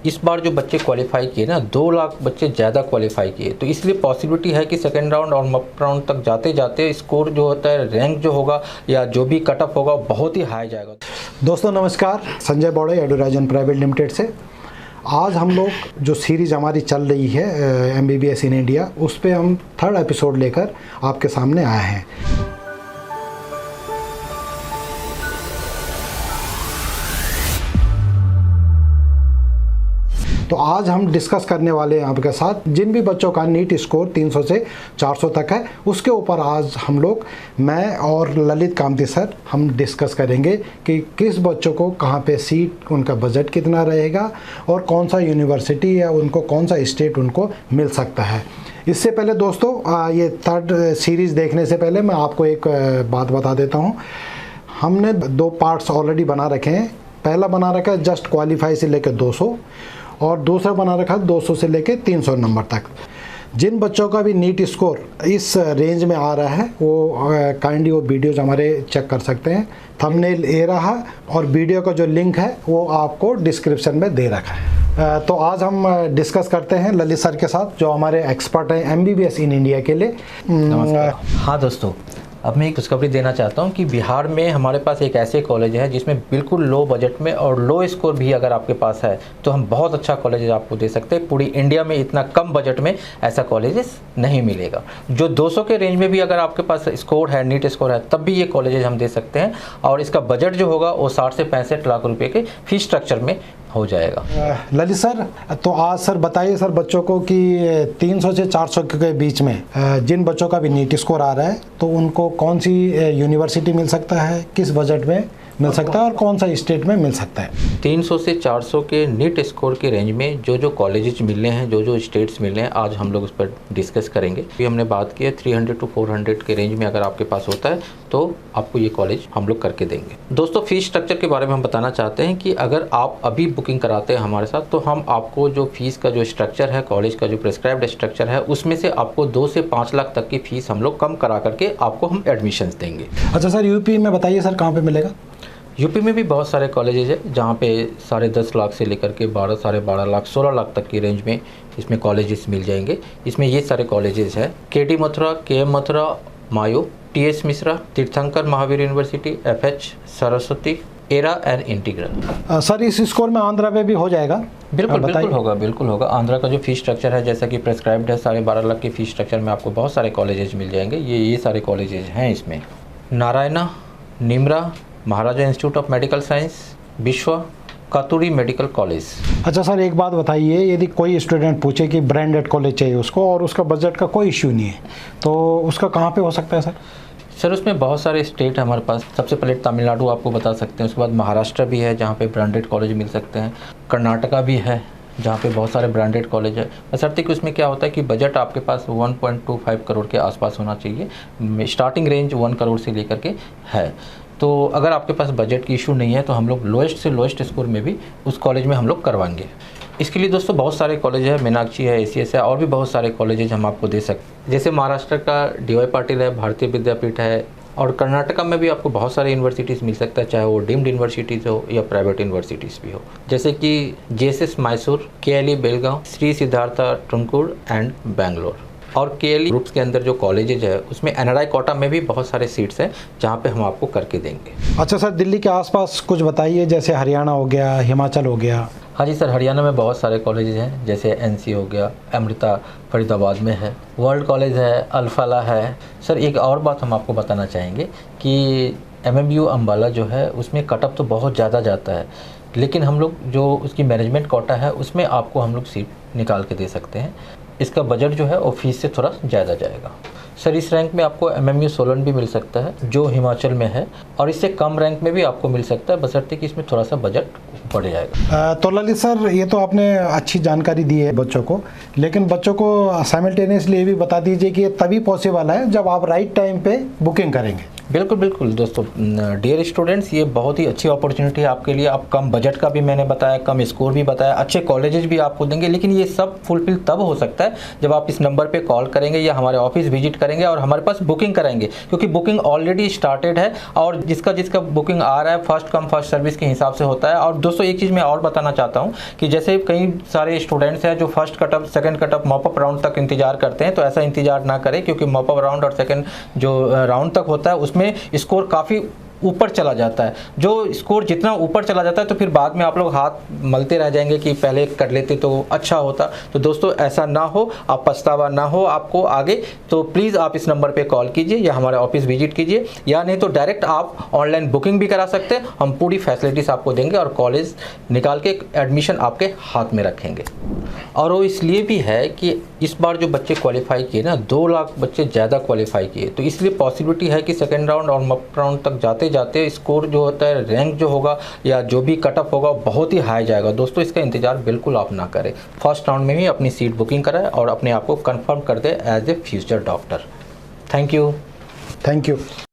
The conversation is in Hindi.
इस बार जो बच्चे क्वालिफाई किए ना 2 लाख बच्चे ज़्यादा क्वालिफाई किए, तो इसलिए पॉसिबिलिटी है कि सेकेंड राउंड और मप राउंड तक जाते जाते स्कोर जो होता है, रैंक जो होगा या जो भी कट ऑफ होगा बहुत ही हाई जाएगा। दोस्तों नमस्कार, संजय बौड़े एडुराइजन प्राइवेट लिमिटेड से। आज हम लोग जो सीरीज़ हमारी चल रही है MBBS इन इंडिया, उस पर हम 3rd एपिसोड लेकर आपके सामने आए हैं। तो आज हम डिस्कस करने वाले हैं आपके साथ जिन भी बच्चों का नीट स्कोर 300 से 400 तक है, उसके ऊपर आज हम लोग, मैं और ललित कामती सर, हम डिस्कस करेंगे कि किस बच्चों को कहाँ पे सीट, उनका बजट कितना रहेगा और कौन सा यूनिवर्सिटी या उनको कौन सा स्टेट उनको मिल सकता है। इससे पहले दोस्तों ये 3rd सीरीज़ देखने से पहले मैं आपको एक बात बता देता हूँ। हमने 2 पार्ट्स ऑलरेडी बना रखे हैं। पहला बना रखा है जस्ट क्वालिफाई से लेकर 200 और दूसरा बना रखा है 200 से लेकर 300 नंबर तक। जिन बच्चों का भी नीट स्कोर इस रेंज में आ रहा है वो काइंडली वो वीडियोज हमारे चेक कर सकते हैं। थंबनेल ये रहा और वीडियो का जो लिंक है वो आपको डिस्क्रिप्शन में दे रखा है। तो आज हम डिस्कस करते हैं ललित सर के साथ, जो हमारे एक्सपर्ट हैं MBBS इन इंडिया के लिए। हाँ दोस्तों, अब मैं एक खुशखबरी देना चाहता हूँ कि बिहार में हमारे पास एक ऐसे कॉलेज है जिसमें बिल्कुल लो बजट में और लो स्कोर भी अगर आपके पास है तो हम बहुत अच्छा कॉलेज आपको दे सकते हैं। पूरी इंडिया में इतना कम बजट में ऐसा कॉलेजेस नहीं मिलेगा। जो 200 के रेंज में भी अगर आपके पास स्कोर है, नीट स्कोर है, तब भी ये कॉलेजेस हम दे सकते हैं। और इसका बजट जो होगा वो 60 से 65 लाख रुपये के फीस स्ट्रक्चर में हो जाएगा। ललित सर, तो आज सर बताइए सर बच्चों को कि 300 से 400 के बीच में जिन बच्चों का भी नीट स्कोर आ रहा है तो उनको कौन सी यूनिवर्सिटी मिल सकता है, किस बजट में मिल सकता है और कौन सा स्टेट में मिल सकता है। 300 से 400 के नीट स्कोर के रेंज में जो जो कॉलेजेस मिलने हैं, जो जो स्टेट्स मिलने हैं, आज हम लोग उस पर डिस्कस करेंगे। अभी हमने बात की है 300 to 400 के रेंज में अगर आपके पास होता है तो आपको ये कॉलेज हम लोग करके देंगे। दोस्तों, फीस स्ट्रक्चर के बारे में हम बताना चाहते हैं कि अगर आप अभी बुकिंग कराते हैं हमारे साथ तो हम आपको जो फीस का जो स्ट्रक्चर है, कॉलेज का जो प्रिस्क्राइब्ड स्ट्रक्चर है, उसमें से आपको 2 से 5 लाख तक की फीस हम लोग कम करा करके आपको हम एडमिशन देंगे। अच्छा सर, यूपी में बताइए सर कहाँ पे मिलेगा। यूपी में भी बहुत सारे कॉलेजेस हैं जहाँ पे 10.5 लाख से लेकर के 12, 12.5 लाख, 16 लाख तक की रेंज में इसमें कॉलेजेस मिल जाएंगे। इसमें ये सारे कॉलेजेस हैं: KD मथुरा, KM मथुरा, मायो, TS मिश्रा, तीर्थंकर Mahavir university, FH Saraswati, era and integral. Sir इस स्कोर में आंध्रा में भी हो जाएगा? बिल्कुल होगा। आंध्रा का जो फीस स्ट्रक्चर है जैसा कि प्रेस्क्राइब्ड है 12.5 लाख की फीस स्ट्रक्चर में आपको बहुत सारे कॉलेजेस मिल जाएंगे। ये सारे कॉलेजेस हैं इसमें: नारायणा, निमरा, महाराजा इंस्टीट्यूट ऑफ मेडिकल साइंस, विश्व, कतुरी मेडिकल कॉलेज। अच्छा सर, एक बात बताइए, यदि कोई स्टूडेंट पूछे कि ब्रांडेड कॉलेज चाहिए उसको और उसका बजट का कोई इश्यू नहीं है तो उसका कहाँ पे हो सकता है सर? सर उसमें बहुत सारे स्टेट है हमारे पास। सबसे पहले तमिलनाडु आपको बता सकते हैं, उसके बाद महाराष्ट्र भी है जहाँ पे ब्रांडेड कॉलेज मिल सकते हैं, कर्नाटका भी है जहाँ पे बहुत सारे ब्रांडेड कॉलेज है। बशर्ते कि उसमें क्या होता है कि बजट आपके पास 1.25 करोड़ के आसपास होना चाहिए। स्टार्टिंग रेंज 1 करोड़ से लेकर के है। तो अगर आपके पास बजट की इशू नहीं है तो हम लोग लोएस्ट से लोएस्ट स्कोर में भी उस कॉलेज में हम लोग करवाएंगे। इसके लिए दोस्तों बहुत सारे कॉलेज है, मीनाक्षी है, ACS है और भी बहुत सारे कॉलेजेज हम आपको दे सकते हैं। जैसे महाराष्ट्र का DY पाटिल है, भारतीय विद्यापीठ है, और कर्नाटका में भी आपको बहुत सारे यूनिवर्सिटीज़ मिल सकता है, चाहे वो डीम्ड यूनिवर्सिटीज़ हो या प्राइवेट यूनिवर्सिटीज़ भी हो, जैसे कि JSS Mysore, KLE Belgaum, Shri Siddhartha Tumkur and Bangalore. और KLE ग्रुप्स के अंदर जो कॉलेजेज है उसमें NRI कोटा में भी बहुत सारे सीट्स हैं जहाँ पे हम आपको करके देंगे। अच्छा सर, दिल्ली के आसपास कुछ बताइए, जैसे हरियाणा हो गया, हिमाचल हो गया। हाँ जी सर, हरियाणा में बहुत सारे कॉलेजेस हैं, जैसे NC हो गया, अमृता फरीदाबाद में है, वर्ल्ड कॉलेज है, अल्फाला है। सर एक और बात हम आपको बताना चाहेंगे कि MMU अम्बाला जो है उसमें कटअप तो बहुत ज़्यादा जाता है, लेकिन हम लोग जो उसकी मैनेजमेंट कोटा है उसमें आपको हम लोग सीट निकाल के दे सकते हैं। इसका बजट जो है वो फीस से थोड़ा ज़्यादा जाएगा। सर इस रैंक में आपको MMU सोलन भी मिल सकता है जो हिमाचल में है, और इससे कम रैंक में भी आपको मिल सकता है, बशर्ते कि इसमें थोड़ा सा बजट बढ़ जाएगा। तो ललित सर, ये तो आपने अच्छी जानकारी दी है बच्चों को, लेकिन बच्चों को साइमल्टेनियसली ये भी बता दीजिए कि ये तभी पॉसिबल है जब आप राइट टाइम पे बुकिंग करेंगे। बिल्कुल बिल्कुल दोस्तों, डियर स्टूडेंट्स, ये बहुत ही अच्छी अपॉर्चुनिटी है आपके लिए। अब कम बजट का भी मैंने बताया, कम स्कोर भी बताया, अच्छे कॉलेजेस भी आपको देंगे, लेकिन ये सब फुलफिल तब हो सकता है जब आप इस नंबर पे कॉल करेंगे या हमारे ऑफिस विजिट करेंगे और हमारे पास बुकिंग कराएंगे, क्योंकि बुकिंग ऑलरेडी स्टार्टेड है और जिसका जिसका बुकिंग आ रहा है फर्स्ट कम फर्स्ट सर्विस के हिसाब से होता है। और दोस्तों एक चीज़ मैं और बताना चाहता हूँ कि जैसे कई सारे स्टूडेंट्स हैं जो first cutoff second cutoff mop up round तक इंतजार करते हैं, तो ऐसा इंतजार ना करें, क्योंकि मॉपअप राउंड और सेकंड जो राउंड तक होता है उसमें स्कोर काफ़ी ऊपर चला जाता है। जो स्कोर जितना ऊपर चला जाता है तो फिर बाद में आप लोग हाथ मलते रह जाएंगे कि पहले कर लेते तो अच्छा होता। तो दोस्तों ऐसा ना हो, आप पछतावा ना हो आपको आगे, तो प्लीज़ आप इस नंबर पे कॉल कीजिए या हमारे ऑफिस विजिट कीजिए, या नहीं तो डायरेक्ट आप ऑनलाइन बुकिंग भी करा सकते हैं। हम पूरी फैसिलिटीज़ आपको देंगे और कॉलेज निकाल के एडमिशन आपके हाथ में रखेंगे। और वो इसलिए भी है कि इस बार जो बच्चे क्वालिफाई किए ना, 2 लाख बच्चे ज़्यादा क्वालिफाई किए, तो इसलिए पॉसिबिलिटी है कि सेकेंड राउंड और मॉक राउंड तक जाते जाते स्कोर जो होता है, रैंक जो होगा या जो भी कटअप होगा बहुत ही हाई जाएगा। दोस्तों इसका इंतजार बिल्कुल आप ना करें, फर्स्ट राउंड में ही अपनी सीट बुकिंग कराएं और अपने आप को कंफर्म कर दे as a future doctor. Thank you.